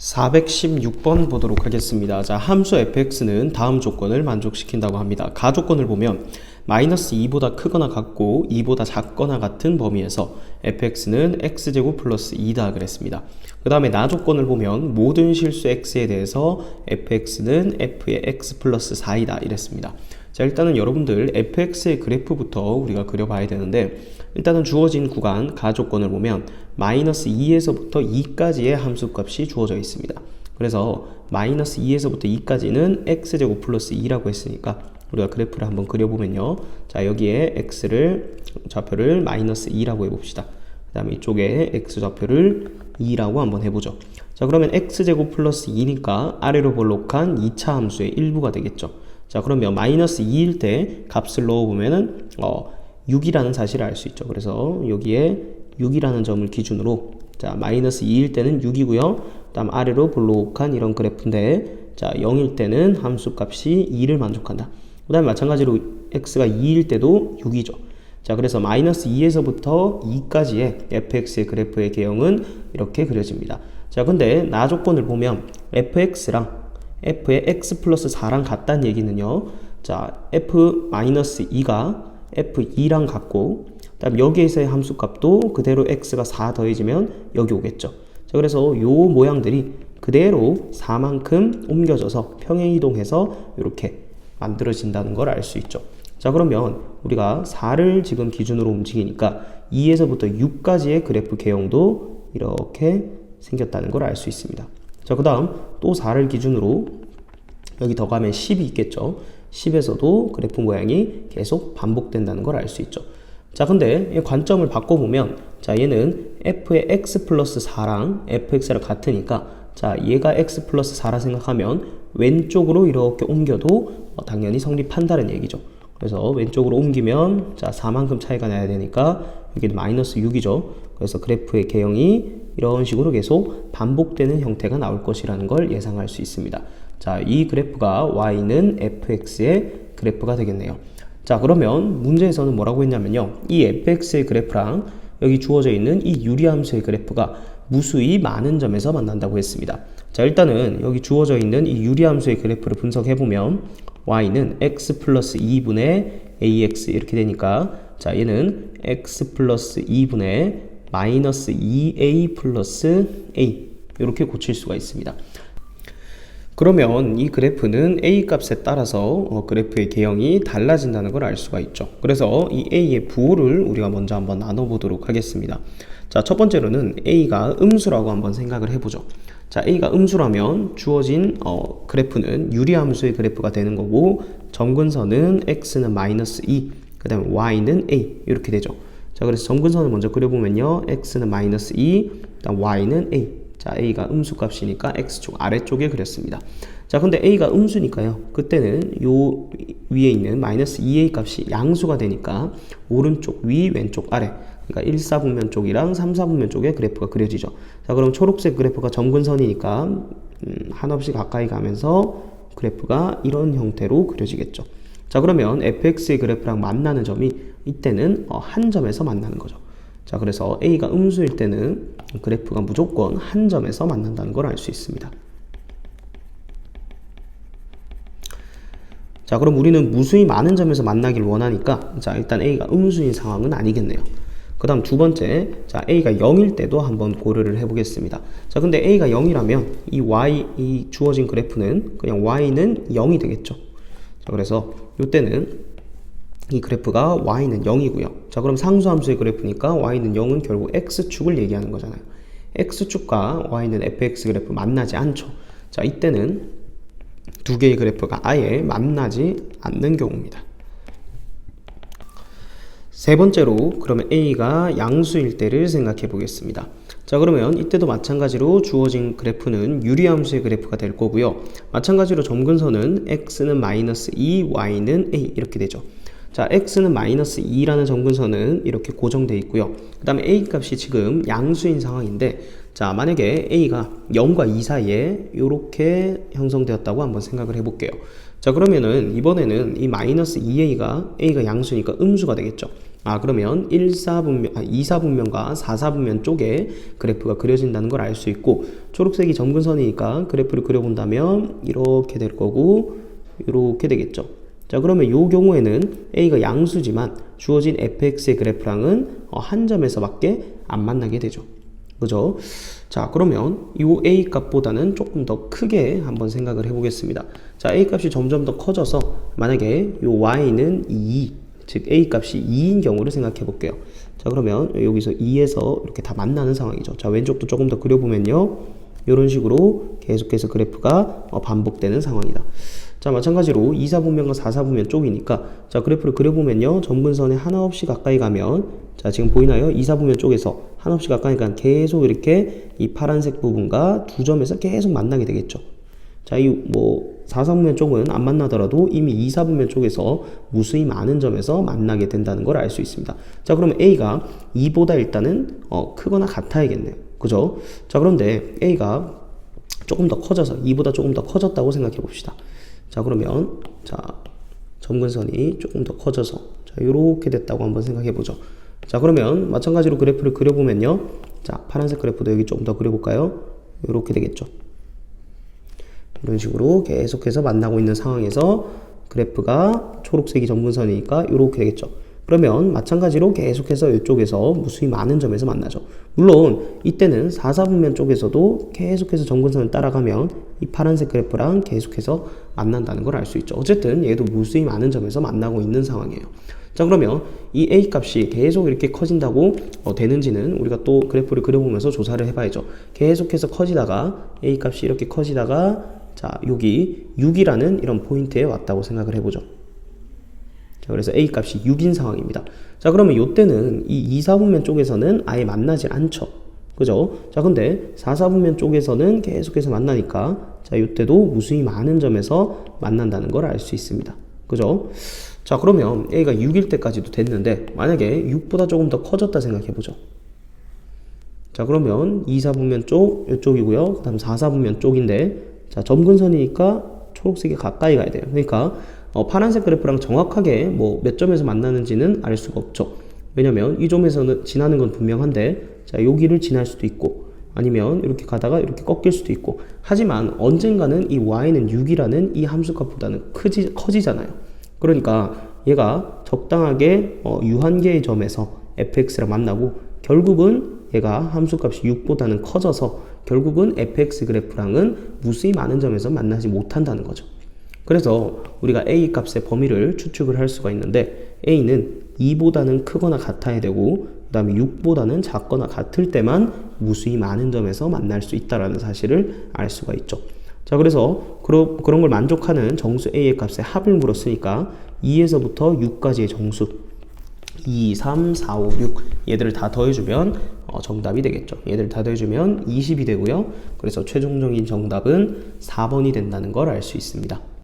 416번 보도록 하겠습니다. 자, 함수 fx는 다음 조건을 만족시킨다고 합니다. 가조건을 보면 마이너스 2보다 크거나 같고 2보다 작거나 같은 범위에서 fx는 x제곱 플러스 2다 그랬습니다. 그 다음에 나조건을 보면 모든 실수 x에 대해서 fx는 f의 x 플러스 4이다 이랬습니다. 자, 일단은 여러분들 fx의 그래프부터 우리가 그려봐야 되는데, 일단은 주어진 구간 가조건을 보면 마이너스 2에서부터 2까지의 함수값이 주어져 있습니다. 그래서 마이너스 2에서부터 2까지는 x제곱 플러스 2라고 했으니까 우리가 그래프를 한번 그려보면요, 자, 여기에 x를 좌표를 마이너스 2라고 해봅시다. 그 다음에 이쪽에 x좌표를 2라고 한번 해보죠. 자, 그러면 x제곱 플러스 2니까 아래로 볼록한 2차 함수의 일부가 되겠죠. 자, 그러면 마이너스 2일 때 값을 넣어보면은 6이라는 사실을 알 수 있죠. 그래서 여기에 6이라는 점을 기준으로, 자, 마이너스 2일 때는 6이고요. 다음 아래로 볼록한 이런 그래프인데, 자, 0일 때는 함수값이 2를 만족한다. 그 다음에 마찬가지로 x가 2일 때도 6이죠. 자, 그래서 마이너스 2에서부터 2까지의 fx의 그래프의 개형은 이렇게 그려집니다. 자, 근데 나 조건을 보면 fx랑 f의 x 플러스 4랑 같다는 얘기는요, 자, f-2가 f2랑 같고, 그다음 여기에서의 함수값도 그대로 x가 4 더해지면 여기 오겠죠. 자, 그래서 요 모양들이 그대로 4만큼 옮겨져서 평행이동해서 이렇게 만들어진다는 걸 알 수 있죠. 자, 그러면 우리가 4를 지금 기준으로 움직이니까 2에서부터 6까지의 그래프 개형도 이렇게 생겼다는 걸 알 수 있습니다. 자, 그 다음 또 4를 기준으로 여기 더 가면 10이 있겠죠. 10에서도 그래프 모양이 계속 반복된다는 걸 알 수 있죠. 자, 근데 이 관점을 바꿔보면, 자, 얘는 f의 x 플러스 4랑 fx랑 같으니까, 자, 얘가 x 플러스 4라 생각하면 왼쪽으로 이렇게 옮겨도 당연히 성립한다는 얘기죠. 그래서 왼쪽으로 옮기면, 자, 4만큼 차이가 나야 되니까 여기는 마이너스 6이죠. 그래서 그래프의 개형이 이런 식으로 계속 반복되는 형태가 나올 것이라는 걸 예상할 수 있습니다. 자, 이 그래프가 y는 fx의 그래프가 되겠네요. 자, 그러면 문제에서는 뭐라고 했냐면요, 이 fx의 그래프랑 여기 주어져 있는 이 유리함수의 그래프가 무수히 많은 점에서 만난다고 했습니다. 자, 일단은 여기 주어져 있는 이 유리함수의 그래프를 분석해보면 y는 x 플러스 2분의 ax 이렇게 되니까, 자, 얘는 x 플러스 2분의 마이너스 2a 플러스 a 이렇게 고칠 수가 있습니다. 그러면 이 그래프는 a 값에 따라서 그래프의 개형이 달라진다는 걸 알 수가 있죠. 그래서 이 a의 부호를 우리가 먼저 한번 나눠보도록 하겠습니다. 자, 첫 번째로는 a가 음수라고 한번 생각을 해보죠. 자, a가 음수라면 주어진 그래프는 유리함수의 그래프가 되는 거고, 점근선은 x는 마이너스 2, 그 다음에 y는 a 이렇게 되죠. 자, 그래서 점근선을 먼저 그려보면요, x는 마이너스 2, 그다음 y는 a. 자, a가 음수값이니까 x축 아래쪽에 그렸습니다. 자, 근데 a가 음수니까요, 그때는 요 위에 있는 마이너스 2a 값이 양수가 되니까 오른쪽 위, 왼쪽 아래, 그러니까 1사분면 쪽이랑 3사분면 쪽에 그래프가 그려지죠. 자, 그럼 초록색 그래프가 점근선이니까 한없이 가까이 가면서 그래프가 이런 형태로 그려지겠죠. 자, 그러면 fx의 그래프랑 만나는 점이 이때는 한 점에서 만나는 거죠. 자, 그래서 a가 음수일 때는 그래프가 무조건 한 점에서 만난다는 걸 알 수 있습니다. 자, 그럼 우리는 무수히 많은 점에서 만나길 원하니까, 자, 일단 a가 음수인 상황은 아니겠네요. 그 다음 두 번째, 자, a가 0일 때도 한번 고려를 해보겠습니다. 자, 근데 a가 0이라면 이 주어진 그래프는 그냥 y는 0이 되겠죠. 자, 그래서 이때는 이 그래프가 y는 0이고요. 자, 그럼 상수함수의 그래프니까 y는 0은 결국 x축을 얘기하는 거잖아요. x축과 y는 fx 그래프 만나지 않죠. 자, 이때는 두 개의 그래프가 아예 만나지 않는 경우입니다. 세 번째로, 그러면 a가 양수일 때를 생각해 보겠습니다. 자, 그러면 이때도 마찬가지로 주어진 그래프는 유리함수의 그래프가 될 거고요. 마찬가지로 점근선은 x는 마이너스 2, y는 a 이렇게 되죠. 자, x는 마이너스 2라는 점근선은 이렇게 고정되어 있고요. 그 다음에 a 값이 지금 양수인 상황인데, 자, 만약에 a가 0과 2 사이에 이렇게 형성되었다고 한번 생각을 해볼게요. 자, 그러면은 이번에는 이 마이너스 2a가 a가 양수니까 음수가 되겠죠. 그러면 1사분면, 2사분면과 4사분면 쪽에 그래프가 그려진다는 걸 알 수 있고, 초록색이 점근선이니까 그래프를 그려본다면 이렇게 될 거고 이렇게 되겠죠. 자, 그러면 이 경우에는 A가 양수지만 주어진 fx의 그래프랑은 한 점에서밖에 안 만나게 되죠. 그죠? 자, 그러면 이 A 값보다는 조금 더 크게 한번 생각을 해보겠습니다. 자, A 값이 점점 더 커져서 만약에 이 Y는 2, 즉 A 값이 2인 경우를 생각해 볼게요. 자, 그러면 여기서 2에서 이렇게 다 만나는 상황이죠. 자, 왼쪽도 조금 더 그려보면요, 이런 식으로 계속해서 그래프가 반복되는 상황이다. 자, 마찬가지로 2사분면과 4사분면 쪽이니까, 자, 그래프를 그려보면요, 점근선에 한없이 가까이 가면, 자, 지금 보이나요? 2사분면 쪽에서 한없이 가까이 가면 계속 이렇게 이 파란색 부분과 두 점에서 계속 만나게 되겠죠. 자, 이 4사분면 쪽은 안 만나더라도 이미 2사분면 쪽에서 무수히 많은 점에서 만나게 된다는 걸 알 수 있습니다. 자, 그러면 A가 2보다 일단은 크거나 같아야겠네요. 그죠? 자, 그런데 A가 조금 더 커져서 2보다 조금 더 커졌다고 생각해 봅시다. 자, 그러면 자, 점근선이 조금 더 커져서 자, 이렇게 됐다고 한번 생각해 보죠. 자, 그러면 마찬가지로 그래프를 그려보면요, 자, 파란색 그래프도 여기 조금 더 그려볼까요? 이렇게 되겠죠. 이런 식으로 계속해서 만나고 있는 상황에서 그래프가 초록색이 점근선이니까 이렇게 되겠죠. 그러면 마찬가지로 계속해서 이쪽에서 무수히 많은 점에서 만나죠. 물론 이때는 4사분면 쪽에서도 계속해서 점근선을 따라가면 이 파란색 그래프랑 계속해서 만난다는 걸 알 수 있죠. 어쨌든 얘도 무수히 많은 점에서 만나고 있는 상황이에요. 자, 그러면 이 A 값이 계속 이렇게 커진다고 되는지는 우리가 또 그래프를 그려보면서 조사를 해봐야죠. 계속해서 커지다가 A 값이 이렇게 커지다가, 자, 여기 6이라는 이런 포인트에 왔다고 생각을 해보죠. 자, 그래서 A 값이 6인 상황입니다. 자, 그러면 이때는 이 2사분면 쪽에서는 아예 만나지 않죠. 그죠? 자, 근데 4사분면 쪽에서는 계속해서 만나니까, 자, 이때도 무수히 많은 점에서 만난다는 걸 알 수 있습니다. 그죠? 자, 그러면 A가 6일 때까지도 됐는데, 만약에 6보다 조금 더 커졌다 생각해보죠. 자, 그러면 2사분면 쪽, 이쪽이고요. 그 다음 4사분면 쪽인데, 자, 점근선이니까 초록색이 가까이 가야 돼요. 그러니까 파란색 그래프랑 정확하게 몇 점에서 만나는지는 알 수가 없죠. 왜냐면 이 점에서는 지나는 건 분명한데, 자, 여기를 지날 수도 있고, 아니면 이렇게 가다가 이렇게 꺾일 수도 있고, 하지만 언젠가는 이 y는 6이라는 이 함수값보다는 커지잖아요. 그러니까 얘가 적당하게 유한계의 점에서 fx랑 만나고, 결국은 얘가 함수값이 6보다는 커져서 결국은 fx 그래프랑은 무수히 많은 점에서 만나지 못한다는 거죠. 그래서 우리가 A 값의 범위를 추측을 할 수가 있는데, A는 2보다는 크거나 같아야 되고, 그 다음에 6보다는 작거나 같을 때만 무수히 많은 점에서 만날 수 있다는 사실을 알 수가 있죠. 자, 그래서 그런 걸 만족하는 정수 A의 값의 합을 물었으니까 2에서부터 6까지의 정수 2, 3, 4, 5, 6 얘들을 다 더해주면 정답이 되겠죠. 얘들 다 더해주면 20이 되고요. 그래서 최종적인 정답은 4번이 된다는 걸 알 수 있습니다.